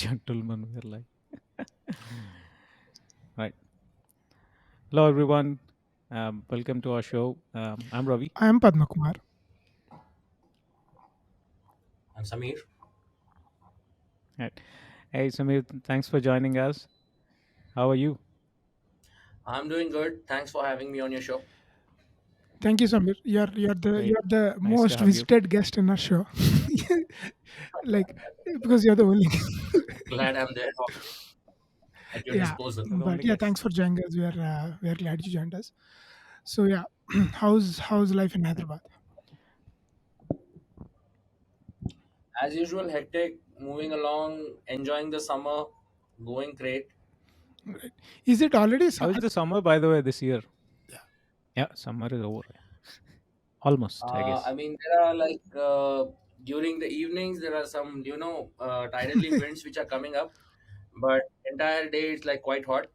Gentlemen, we're like. Right. Hello, everyone. Welcome to our show. I'm Ravi. I am Padma Kumar. I'm Samir. Right. Hey, Samir, thanks for joining us. How are you? I'm doing good. Thanks for having me on your show. Thank you, Samir. Great. You're the Nice to most have you. visited guest in our show. Like because you're the only. Glad I'm there at your Yeah, disposal. You're the but only yeah, guest. thanks for joining us. We are glad you joined us. So yeah, how's life in Hyderabad? As usual, hectic, moving along, enjoying the summer, going great. Right. Is it already? How is the summer, by the way, this year? Yeah. Yeah, summer is over. Almost, I I guess. mean, there are during the evenings, there are some, tidally winds which are coming up, but entire day it's like quite hot.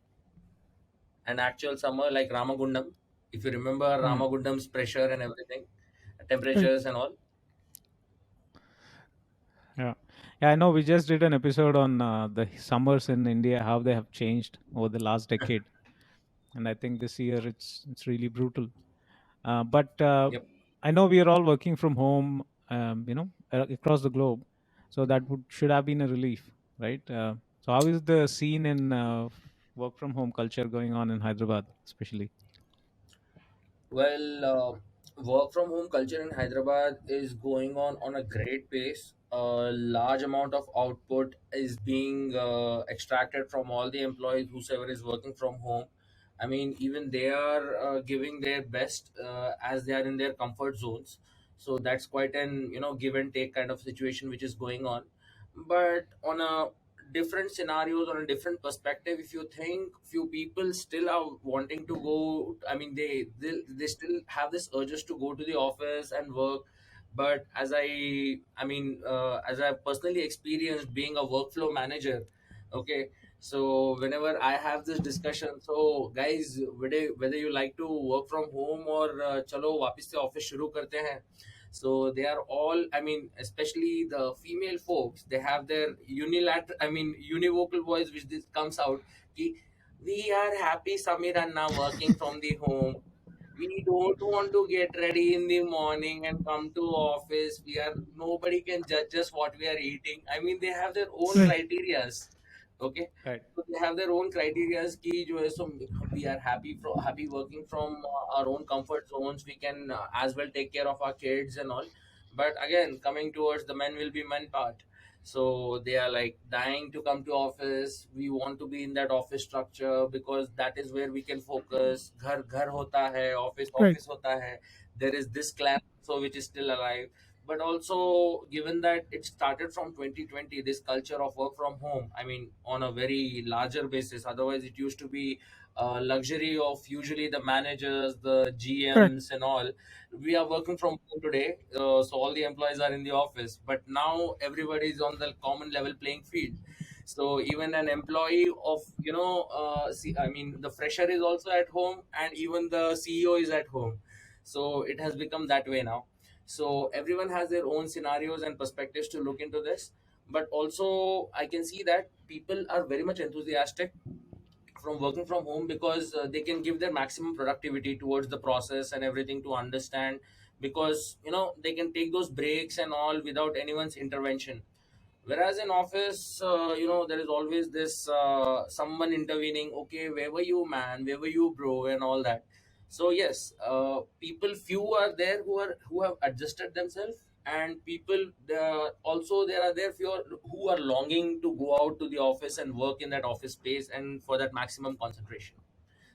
An actual summer like Ramagundam. If you remember Hmm. Ramagundam's pressure and everything, Right. temperatures and all. Yeah. Yeah, I know we just did an episode on the summers in India, how they have changed over the last decade. And I think this year it's really brutal. But Yep. I know we are all working from home, across the globe. So that would should have been a relief, right? So how is the scene in work from home culture going on in Hyderabad, especially? Well, work from home culture in Hyderabad is going on a great pace. A large amount of output is being extracted from all the employees, whosoever is working from home. I mean, even they are giving their best as they are in their comfort zones. So that's quite an give and take kind of situation which is going on. But on a different scenarios, on a different perspective, if you think few people still are wanting to go, I mean they still have this urges to go to the office and work. But as I've personally experienced being a workflow manager, okay, so whenever I have this discussion, so guys, whether you like to work from home or chalo वापस से office शुरू करते हैं, so they are all, I mean, especially the female folks, they have their unilateral, I mean, univocal voice which this comes out ki, we are happy Samir and now working from the home. We don't want to get ready in the morning and come to office. We are Nobody can judge us what we are eating. I mean, they have their own Right. criterias. Okay, Right. so they have their own criterias ki jo hai, so we are happy working from our own comfort zones. We can as well take care of our kids and all. But again, coming towards the men will be men part, so they are like dying to come to office. We want to be in that office structure because that is where we can focus. Ghar hota hai, office Right. office hota hai. There is this clan so which is still alive. But also, given that it started from 2020, this culture of work from home, I mean, on a very larger basis. Otherwise it used to be luxury of usually the managers, the Correct. GMs and all. We are working from home today, so all the employees are in the office, but now everybody is on the common level playing field. So even an employee of I mean, the fresher is also at home, and even the CEO is at home. So it has become that way now. So everyone has their own scenarios and perspectives to look into this. But also I can see that people are very much enthusiastic from working from home because they can give their maximum productivity towards the process and everything to understand, because they can take those breaks and all without anyone's intervention. Whereas in office, there is always this someone intervening. Okay, where were you, man? Where were you, bro? And all that. So yes, people few are there who have adjusted themselves, and people also there are there few who are longing to go out to the office and work in that office space and for that maximum concentration.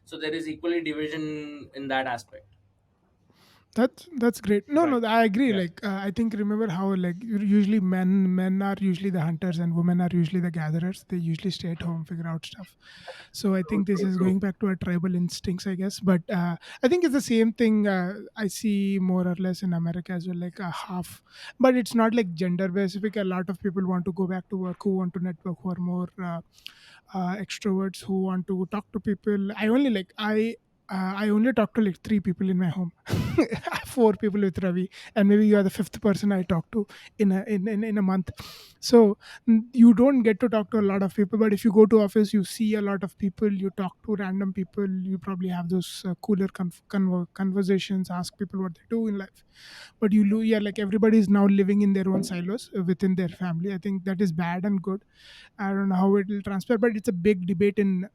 So there is equally division in that aspect. That's great. No, Right. no, I agree. Yeah. Like I think remember how like usually men are usually the hunters and women are usually the gatherers. They usually stay at home, figure out stuff. So I True, think this true, is true. going back to our tribal instincts, I guess. But I think it's the same thing. I see more or less in America as well, like a half. But it's not like gender specific. A lot of people want to go back to work, who want to network, who are more extroverts, who want to talk to people. I only like I. I only talk to like three people in my home, four people with Ravi, and maybe you are the fifth person I talk to in a month. So you don't get to talk to a lot of people. But if you go to office, you see a lot of people. You talk to random people. You probably have those cooler conversations. Ask people what they do in life. But yeah, like everybody is now living in their own silos within their family. I think that is bad and good. I don't know how it will transfer, but it's a big debate in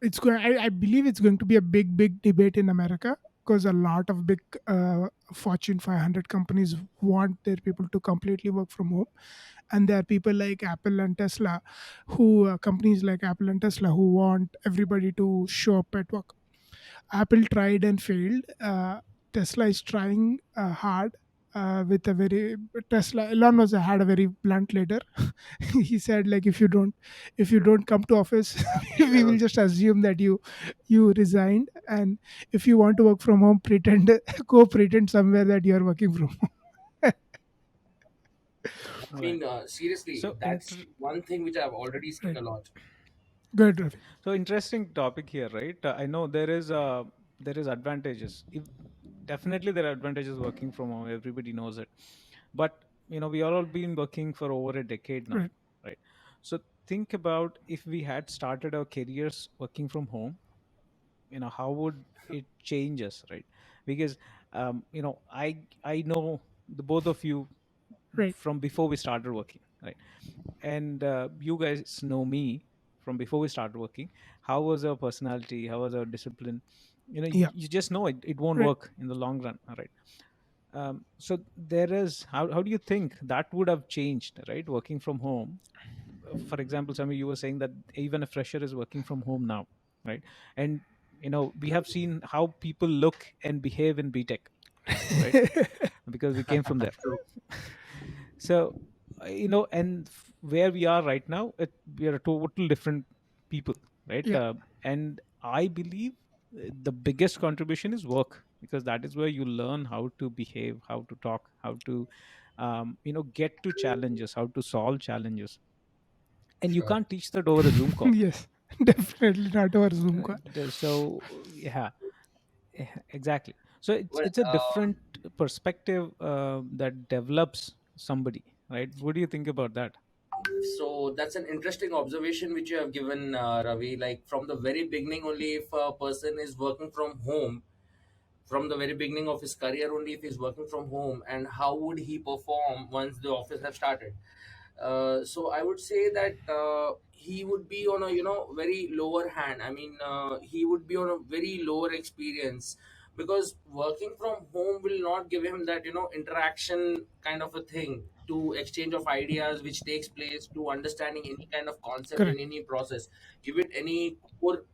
it's going I believe it's going to be a big debate in America, because a lot of big Fortune 500 companies want their people to completely work from home. And there are people like Apple and Tesla who companies like Apple and Tesla who want everybody to show up at work. Apple tried and failed. Tesla is trying hard with a very Tesla. Elon was had a very blunt letter. He said like, if you don't come to office, we will just assume that you resigned. And if you want to work from home, pretend go pretend somewhere that you are working from home. I Right. mean, seriously, So that's one thing which I've already seen Right. a lot. Good, Ravi. so interesting topic here, right? I know there is advantages. Definitely there are advantages working from home. Everybody knows it, but we are all been working for over a decade now, Right. right? So think about if we had started our careers working from home, how would it change us, right? Because I know the both of you Right. from before we started working, right? And you guys know me from before we started working. How was our personality, how was our discipline? Yeah. You just know it won't Right. work in the long run, right? So there is how do you think that would have changed, right? Working from home. For example, Sami, you were saying that even a fresher is working from home now, right? And we have seen how people look and behave in BTech, right? Because we came from there. True. So and where we are right now, we are a total different people, right? Yeah. And I believe the biggest contribution is work, because that is where you learn how to behave, how to talk, how to get to challenges, how to solve challenges. And you Sure. can't teach that over a Zoom call. Yes. Definitely not over Zoom call. So yeah, exactly. So it's Well, it's a different perspective that develops somebody, right? What do you think about that? so that's an interesting observation which you have given, Ravi. Like from the very beginning, only if a person is working from home, from the very beginning of his career only if he's working from home, and how would he perform once the office have started. So I would say that he would be on a very lower hand. I mean, he would be on a very lower experience, because working from home will not give him that interaction kind of a thing, to exchange of ideas which takes place, to understanding any kind of concept in Correct. any process, give it any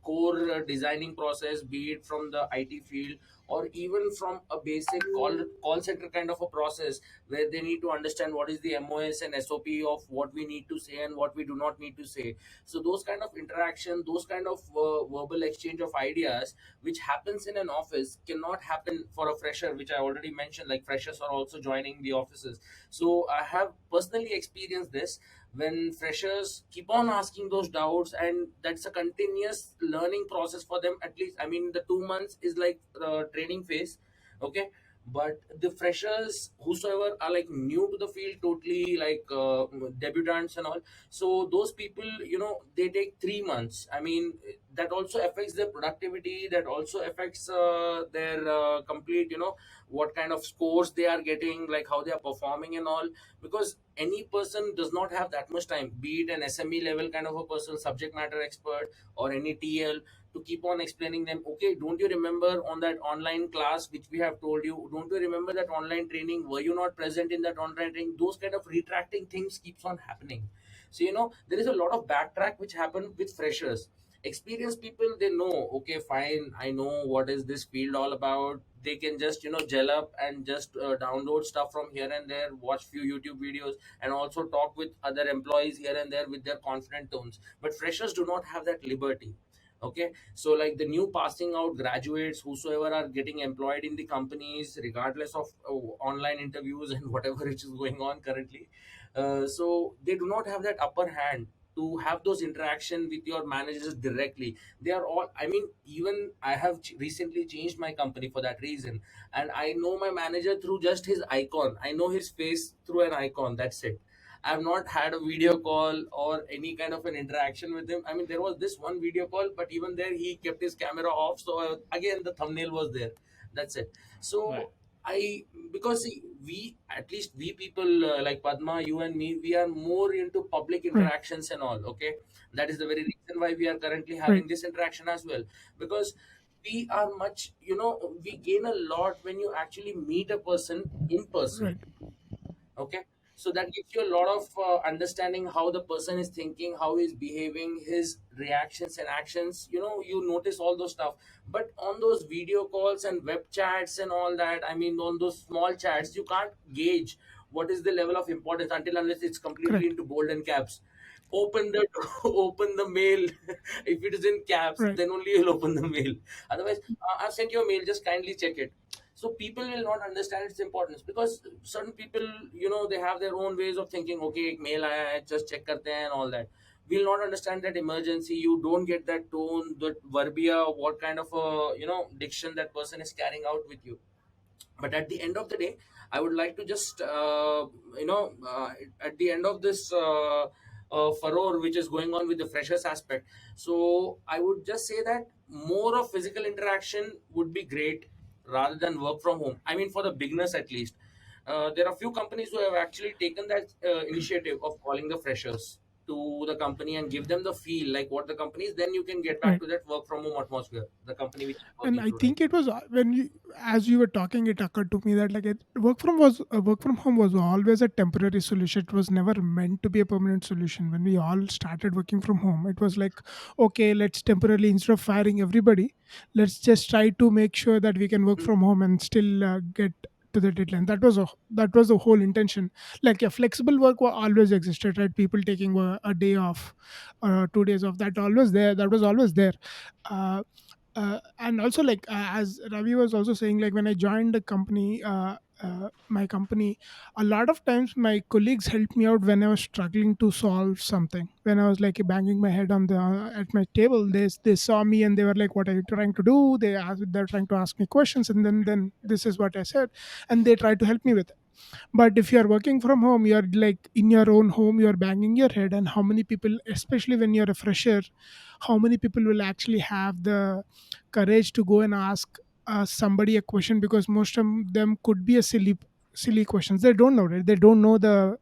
core designing process, be it from the IT field, or even from a basic call center kind of a process, where they need to understand what is the MOS and SOP of what we need to say and what we do not need to say. So those kind of interaction, those kind of verbal exchange of ideas which happens in an office cannot happen for a fresher, which I already mentioned. Like freshers are also joining the offices, so I have personally experienced this, when freshers keep on asking those doubts, and that's a continuous learning process for them. At least, I mean, the 2 months is like the training phase, okay? But the freshers whosoever are like new to the field, totally like debutants and all, so those people, they take 3 months. I mean, that also affects their productivity, that also affects their complete, what kind of scores they are getting, like how they are performing and all. Because any person does not have that much time, be it an SME level kind of a person, subject matter expert, or any TL, to keep on explaining them, okay, don't you remember on that online class which we have told you, don't you remember that online training, were you not present in that online training? Those kind of retracting things keeps on happening. So there is a lot of backtrack which happen with freshers. Experienced people, they know, okay, fine, I know what is this field all about. They can just gel up and just download stuff from here and there, watch few YouTube videos, and also talk with other employees here and there with their confident tones. But freshers do not have that liberty. Okay, so like the new passing out graduates, whosoever are getting employed in the companies, regardless of online interviews and whatever which is going on currently, so they do not have that upper hand. to have those interaction with your managers directly. They are all, I mean, even I have recently changed my company for that reason, and I know my manager through just his icon. I know his face through an icon, that's it. I've not had a video call or any kind of an interaction with him. I mean, there was this one video call, but even there he kept his camera off, so again the thumbnail was there, that's it. Right. So I, because see, we, at least we people, like Padma, you and me, we are more into public Right. interactions and all. Okay, that is the very reason why we are currently Right. having this interaction as well, because we are much, we gain a lot when you actually meet a person in person. Right. Okay, so that gives you a lot of understanding how the person is thinking, how he's behaving, his reactions and actions, you notice all those stuff. But on those video calls and web chats and all that, I mean, on those small chats, you can't gauge what is the level of importance until unless it's completely Correct. into bold and caps. Open the open the mail. If it is in caps, Right. then only you'll open the mail. Otherwise, I've sent you a mail, just kindly check it. So people will not understand its importance, because certain people, they have their own ways of thinking. Okay, एक mail आया है, just check करते हैं and all that. Will not understand that emergency. You don't get that tone, that verbia, what kind of a, diction that person is carrying out with you. But at the end of the day, I would like to just at the end of this furore which is going on with the freshers aspect, so I would just say that more of physical interaction would be great rather than work from home. I mean, for the beginners at least. There are few companies who have actually taken that initiative of calling the freshers to the company and give them the feel like what the company is. Then you can get back Right. to that work from home atmosphere, the company which is And working I through right think it was when you, as you were talking, it occurred to me that like work from home was always a temporary solution. It was never meant to be a permanent solution. When we all started working from home, it was like, okay, let's temporarily, instead of firing everybody, let's just try to make sure that we can work now. from home and still get to the deadline. That was the whole intention. Like a flexible work always existed, right? People taking a day off or 2 days off, that always there. That was always there. Uh, and also like as Ravi was also saying, like when I joined the company, my company, a lot of times my colleagues helped me out when I was struggling to solve something. When I was like banging my head on the at my table, they saw me and they were like, what are you trying to do? They're trying to ask me questions, and then this is what I said, and they tried to help me with it. But if you're working from home, you're like in your own home, you're banging your head. And how many people, especially when you're a fresher, how many people will actually have the courage to go and ask somebody a question? Because most of them could be a silly questions. They don't know, right? They don't know the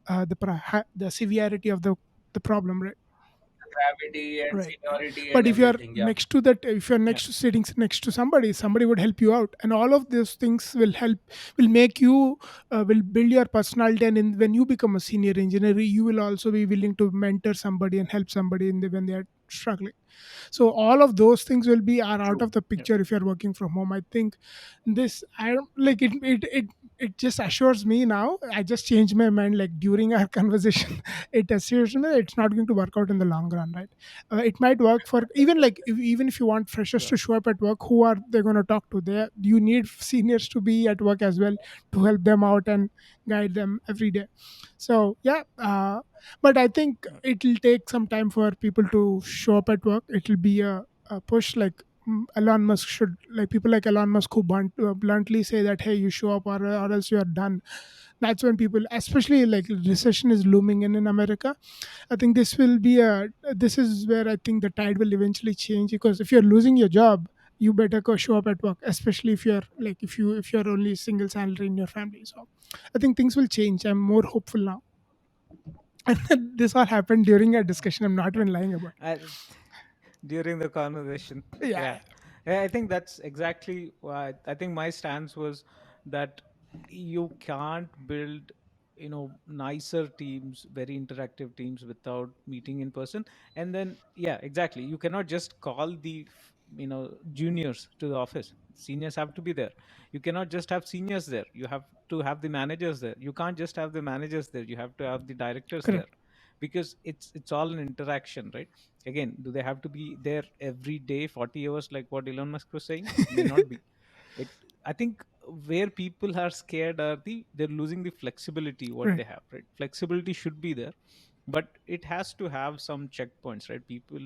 severity of the problem, right? Gravity and Right. seniority But and if you're everything. Yeah, next to that, if you're Yeah. next to sitting next to somebody, somebody would help you out, and all of those things will help, will make you, will build your personality. And when you become a senior engineer, you will also be willing to mentor somebody and help somebody when they are struggling. So all of those things will be are out true. of the Yeah. picture if you're working from home. I think this, I don't like it just assures me now. I just changed my mind like during our conversation. It assures me that it's not going to work out in the long run, right? It might work for even like even if you want freshers Sure. to show up at work, who are they going to talk to? They, you need seniors to be at work as well, to help them out and guide them every day. So yeah, but I think Yeah. it'll take some time for people to show up at work. It'll be a push, like Elon Musk should, like people like Elon Musk who bluntly say that, hey, you show up, or else you are done. That's when people, especially like recession is looming in America. I think this is where I think the tide will eventually change, because if you're losing your job, you better go show up at work, especially if you're like, if you're only single salary in your family. So I think things will change. I'm more hopeful now. And this all happened during a discussion. I'm not Yeah. even lying about I, during the conversation. it. Yeah, Yeah. Yeah, I think that's exactly why I think my stance was that you can't build, nicer teams, very interactive teams without meeting in person. And then, yeah, exactly. You cannot just call the, juniors to the office. Seniors have to be there. You cannot just have seniors there. You have to have the managers there. You can't just have the managers there. You have to have the directors there, correct. because it's all an interaction, right? Again, do they have to be there every day 40 hours like what Elon Musk was saying? May not be. It I think where people are scared are they're losing the flexibility what Right. they have, right? Flexibility should be there. but it has to have some checkpoints, right? People,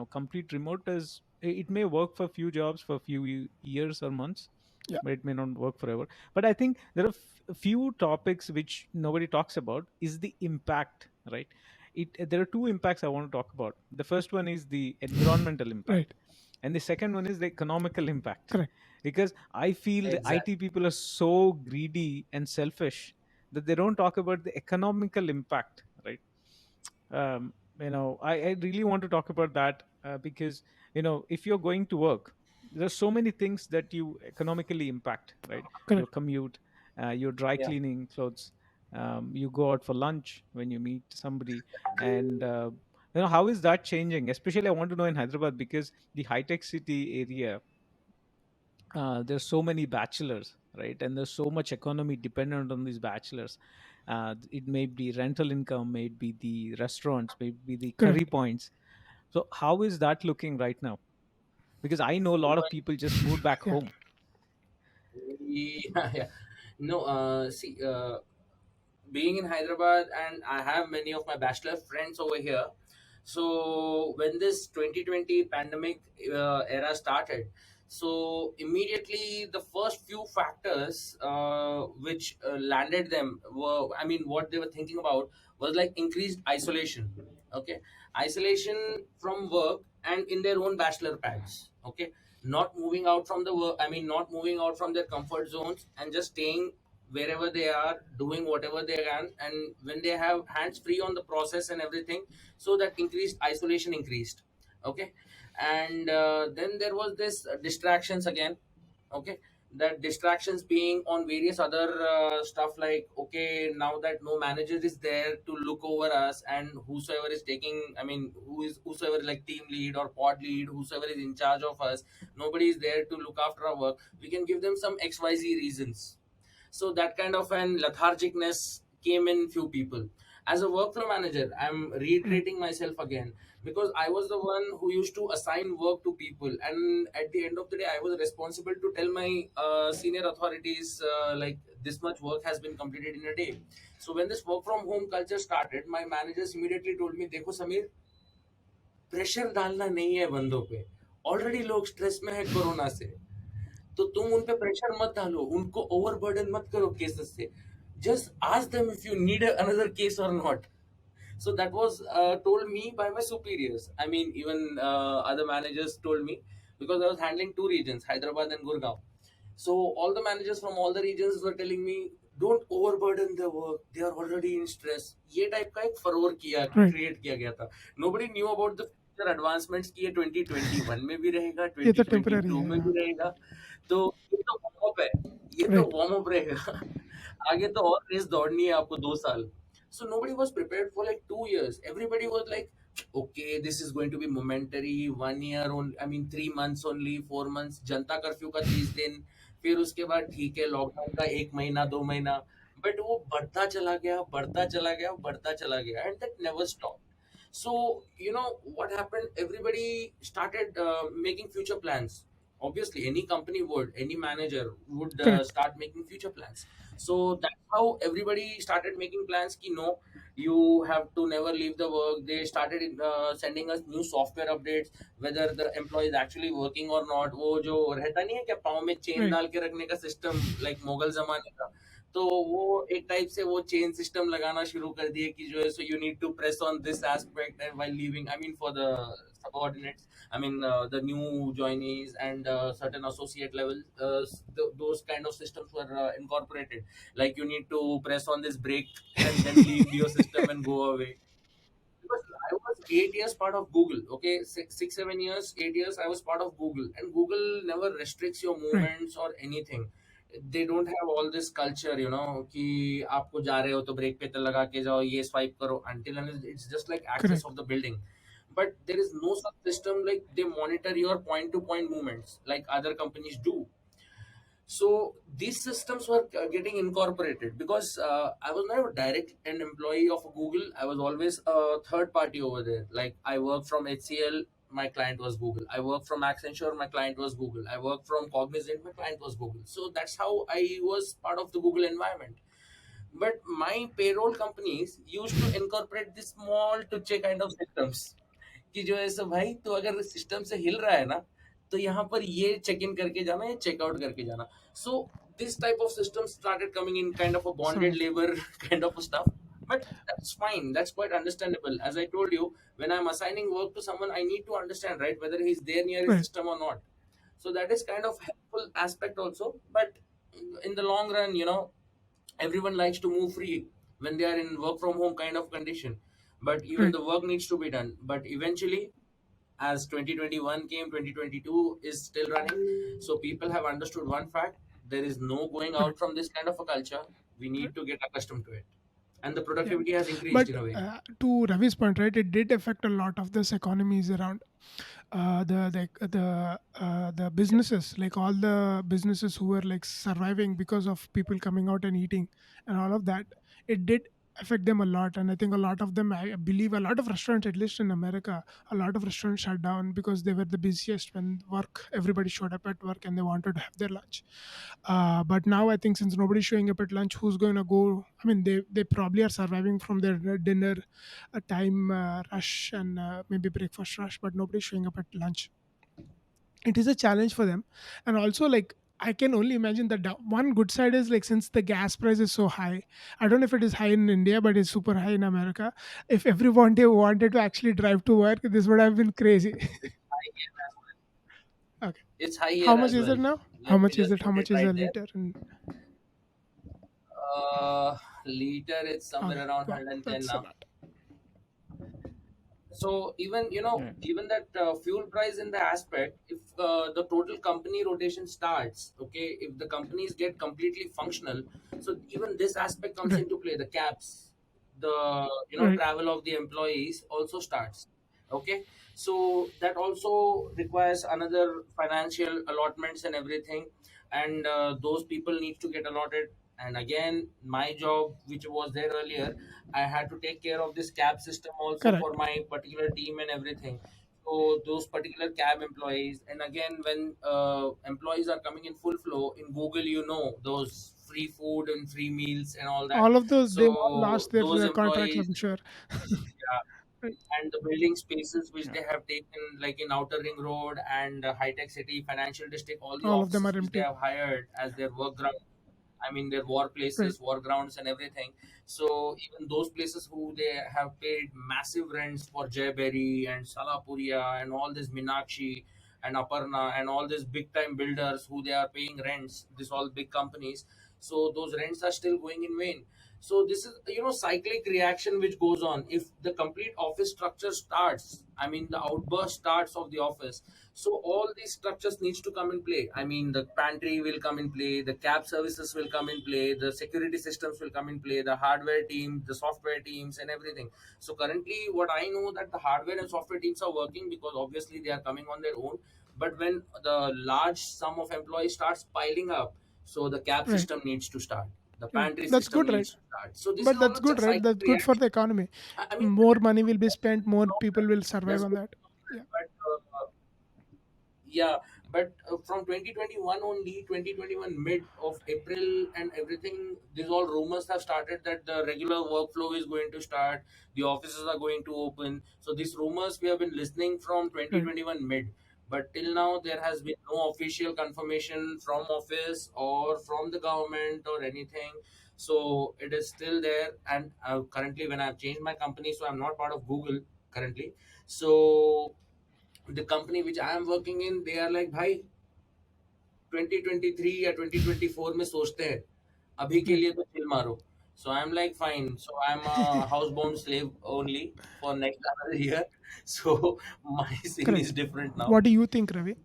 complete remote is, it may work for few jobs for few years or months, Yeah. but it may not work forever. But I think there are a few topics which nobody talks about is the impact, right? There are two impacts I want to talk about. The first one is the environmental Right. impact, and the second one is the economical impact. Correct. Because I feel the Exactly. IT people are so greedy and selfish that they don't talk about the economical impact, right? I really want to talk about that, because if you're going to work, there's so many things that you economically impact, right? Your Correct. commute, your dry Yeah. cleaning clothes, you go out for lunch when you meet somebody, and how is that changing? Especially I want to know in Hyderabad, because the high tech city area, there's so many bachelors, right? And there's so much economy dependent on these bachelors. It may be rental income, may be the restaurants, may be the curry Correct. points. So how is that looking right now? Because I know a You lot know, of people just moved back Yeah. home. yeah, yeah. No, see, being in Hyderabad, and I have many of my bachelor friends over here. So when this 2020 pandemic era started, so immediately the first few factors which landed them were, I mean, what they were thinking about was like increased isolation. Okay, isolation from work and in their own bachelor pads. Okay, not moving out from the work. I mean, not moving out from their comfort zones and just staying wherever they are doing whatever they can, and when they have hands free on the process and everything, so that increased isolation increased. Okay, and then there was this distractions again. Okay, that distractions being on various other stuff, like, okay, now that no manager is there to look over us, and whosoever is taking, I mean, whosoever is like team lead or pod lead, whosoever is in charge of us, nobody is there to look after our work. We can give them some xyz reasons. So that kind of an lethargicness came in few people. As a workflow manager, I'm Right. reiterating myself again, because I was the one who used to assign work to people, and at the end of the day I was responsible to tell my senior authorities, like, this much work has been completed in a day. So when this work from home culture started, my managers immediately told me, देखो Sameer, pressure डालना नहीं है बंदों पे, already लोग stress में है corona से, तो तुम उन पे प्रेशर मत डालो, उनको ओवरबर्डन मत करो केसेस से, just ask them if you need another case or not. So that was told me by my superiors. I mean, even other managers told me, because I was handling two regions, Hyderabad and Gurgaon. So all the managers from all the regions were telling me, don't overburden their work, they are already in stress. ये type का एक फरोर किया Right. Create किया गया था. Nobody knew about the future advancements कि ये 2021 में भी रहेगा, ये तो टेम्पररी 2022 है, में हाँ. भी रहेगा. तो ये तो वार्म अप है, ये तो Right. वार्म अप रहेगा. आगे तो और रेस दौड़नी है आपको 2 साल. So nobody was prepared for like 2 years. Everybody was like, okay, this is going to be momentary, 1 year only, I mean 3 months only, 4 months, Janata curfew का 30 दिन, फिर उसके बाद ठीक है लॉकडाउन का 1 महीना 2 महीना. बट वो बढ़ता चला गया, बढ़ता चला गया, बढ़ता चला गया, and that never stop. So what happened, everybody started making future plans. Obviously any company would, any manager would Correct. start making future plans. So that's how everybody started making plans ki no, you have to never leave the work. They started sending us new software updates, whether the employee is actually working or not. वो जो रहता नहीं है क्या पाँव में chain Right. डाल के रखने का सिस्टम, लाइक मुगल जमाने का, तो वो एक टाइप से वो चेन सिस्टम लगाना शुरू कर दिए कि जो है, so you need to press on this aspect and while leaving, I mean for the subordinates, I mean the new joinees and certain associate level, those kind of systems were incorporated, like you need to press on this brake and then leave your system and go away. Because I was 8 years part of Google. Okay, 6, 7 years, 8 years, I was part of Google, and Google never restricts your Right. movements or anything. They don't have all this culture, कि आपको जा रहे हो तो break पे तो लगा के जाओ, ये स्वाइप करो, until and it's just like access Correct. of the building. But there is no such system, like they monitor your point to point movements like other companies do. So these systems were getting incorporated, because I was never direct an employee of Google. I was always a third party over there. Like I work from HCL, my client was Google. I work from Accenture, my client was Google. I work from Cognizant, my client was Google. So that's how I was part of the Google environment. But my payroll companies used to incorporate this small to check kind of systems कि जो ऐसा भाई तो अगर system से हिल रहा है ना तो यहाँ पर ये चेक इन करके जाना या चेक आउट करके जाना. So this type of system started coming in kind of a bonded Some labor kind of stuff. But that's fine, that's quite understandable. As I told you, when I'm assigning work to someone, I need to understand, right, whether he's there near his right, system or not. So that is kind of helpful aspect also. But in the long run, everyone likes to move free when they are in work from home kind of condition, but even right, the work needs to be done. But eventually, as 2021 came, 2022 is still running, so people have understood one fact: there is no going right, out from this kind of a culture. We right. need to get accustomed to it, and the Yeah. productivity has increased But in a way. to Ravi's point, right, it did affect a lot of this economies around the businesses, like all the businesses who were like surviving because of people coming out and eating and all of that. It did affect them a lot, and I think a lot of them, I believe, a lot of restaurants, at least in America, a lot of restaurants shut down because they were the busiest when work. Everybody showed up at work and they wanted to have their lunch. But now I think since nobody's showing up at lunch, who's going to go? I mean, they probably are surviving from their dinner time rush and maybe breakfast rush, but nobody's showing up at lunch. It is a challenge for them. And also, like, I can only imagine that one good side is like, since the gas price is so high, I don't know if it is high in India, but it's super high in America. If everyone they wanted to actually drive to work, this would have been crazy. It's high here as well. Okay. It's high How here much as is it well. now? How Let me much is just it? How put it much is a right there. liter? And Liter, it's okay, somewhere around wow, 110 that's a now. lot. So even Yeah. even that fuel price in the aspect, if the total company rotation starts, okay, if the companies get completely functional, so even this aspect comes Right, into play. The cabs, the right, travel of the employees also starts. Okay, so that also requires another financial allotments and everything, and those people need to get allotted. And again, my job, which was there earlier, I had to take care of this cab system also for correct. my particular team and everything. So those particular cab employees, and again, when employees are coming in full flow in Google, those free food and free meals and all that. All of those, they all lost So their those contracts, employees, I'm sure. yeah, Right. and the building spaces which Yeah. they have taken, like in Outer Ring Road and High Tech City, Financial District, all the All of them offices are which they empty. have hired as their work ground, I mean, their war Right. places, war grounds, and everything. So even those places who they have paid massive rents for Jayberry and Salapuria and all this Minakshi and Aparna and all these big time builders who they are paying rents, this all big companies. So those rents are still going in vain. So this is cyclic reaction which goes on. If the complete office structure starts, I mean the outburst starts of the office, so all these structures needs to come in play. I mean the pantry will come in play, the cab services will come in play, the security systems will come in play, the hardware team, the software teams, and everything. So currently what I know that the hardware and software teams are working because obviously they are coming on their own. But when the large sum of employees starts piling up, so the cab Right. system needs to start, the Right. pantry That's system good, right? needs to start. So this is But all that's a good, right? cycle That's good for reaction. the economy. I mean, More money will be spent, more from people will survive that's on good. that. Yeah. But yeah, but from 2021 only, 2021 mid of April and everything, these all rumors have started that the regular workflow is going to start, the offices are going to open. So these rumors we have been listening from Right. 2021 mid, but till now there has been no official confirmation from office or from the government or anything. So it is still there. And currently, when I've changed my company, so I'm not part of Google currently. So the company which I am working in, they are like, भाई 2023 या 2024 में सोचते हैं, अभी के Right. लिए तो chill मारो. So I'm like fine. So I'm a housebound slave only for next another year. So my scene Correct. is different now. What do you think, Ravi?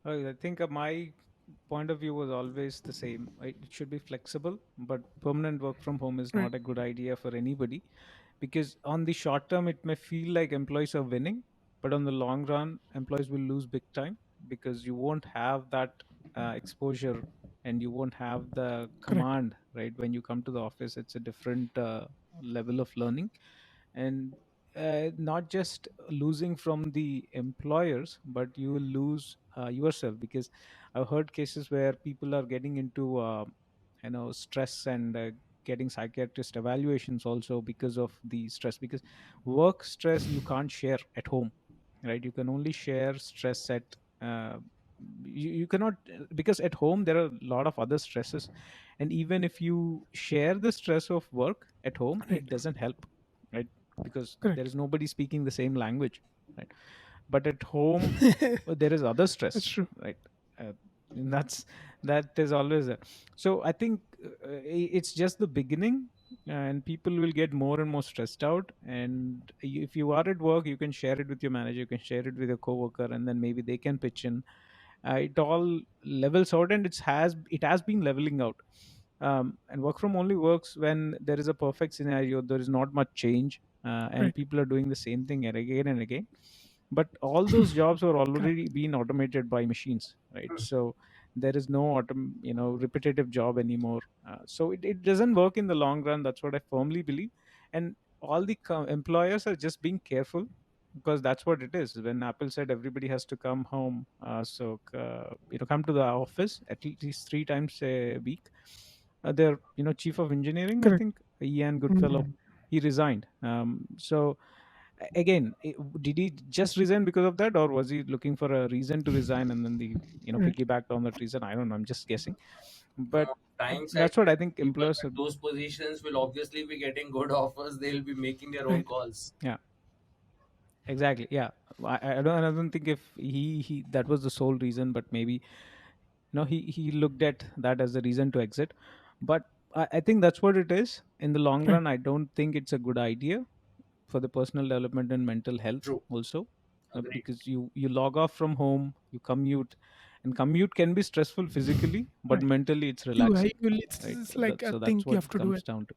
I think my point of view was always the same. It should be flexible, but permanent work from home is Right. not a good idea for anybody, because on the short term it may feel like employees are winning, but on the long run employees will lose big time, because you won't have that exposure, and you won't have the Correct. command, right? When you come to the office, it's a different level of learning. And not just losing from the employers, but you will lose yourself, because I've heard cases where people are getting into stress and getting psychiatrist evaluations also because of the stress, because work stress you can't share at home, right? You can only share stress at uh, you cannot, because at home there are a lot of other stresses, and even if you share the stress of work at home, Right. it doesn't help, right? Because there Correct. is nobody speaking the same language, right? But at home there is other That's stress, true. right? And that is always there. So I think it's just the beginning, and people will get more and more stressed out. And if you are at work, you can share it with your manager, you can share it with your coworker, and then maybe they can pitch in. It all levels out, and it has been leveling out. And work from only works when there is a perfect scenario, there is not much change, and Right. people are doing the same thing again and again. But all those jobs are Correct. already being automated by machines, right? So there is no repetitive job anymore. So it doesn't work in the long run. That's what I firmly believe. And all the employers are just being careful, because that's what it is. When Apple said everybody has to come home, come to the office at least 3 times a week, their chief of engineering, I Correct. think, Ian Goodfellow, Mm. he resigned. So again, did he just resign because of that, or was he looking for a reason to resign, and then the Right. piggybacked on that reason? I don't know, I'm just guessing. But Times I that's what I guess think people employers at are. those positions will obviously be getting good offers. They'll be making their own Right. calls. Yeah, exactly. Yeah, I don't think if he that was the sole reason, but maybe he looked at that as the reason to exit. But I think that's what it is. In the long Right. run, I don't think it's a good idea for the personal development and mental health True. also. Agreed. Because you log off from home, you commute, and commute can be stressful physically, but Right. mentally it's You, relaxing, you it's, right? it's like a So thing that's you what have it to do comes it. down to.